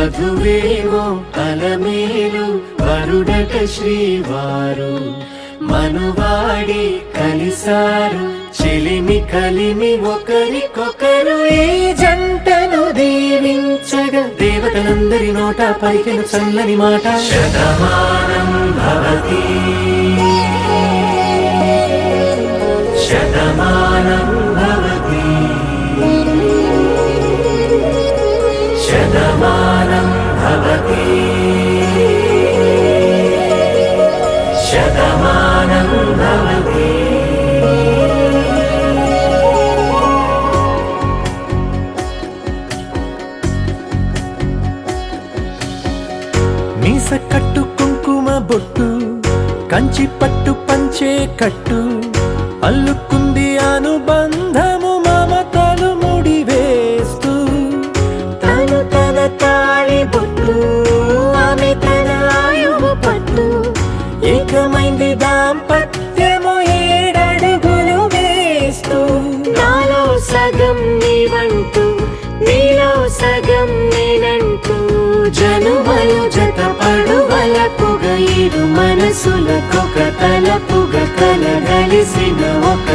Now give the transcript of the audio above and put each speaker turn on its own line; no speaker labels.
వధువేమో అలమేలు వరుడట శ్రీవారు మనువాడి కలిసారు చెలిమి కలిమి ఒకరికొకరు ఈ జంటను దీవించగా దేవతలందరి నోట పలికిన చల్లని మాట శతమానం భవతి శతమానం భవతి శతమానం భవతి శతమానం భవతి. మీస కట్టు కుంకుమ బొట్టు కంచి పట్టు పంచే కట్టు అల్లుకుంది అనుబంధము మమతలు ముడివేస్తూ
తను తన తాళి బొట్టు ఆమె తన ఆయువు పట్టు
ఏకమైంది దాంపత్యము 7 అడుగులు వేస్తూ
నాలో సగం నీవంటూ నీలో సగం నేనంటూ
జనుమలు జతపడువలపుగ ఇరు మనసులకొక తలపుగ కలగలిసిన ఒక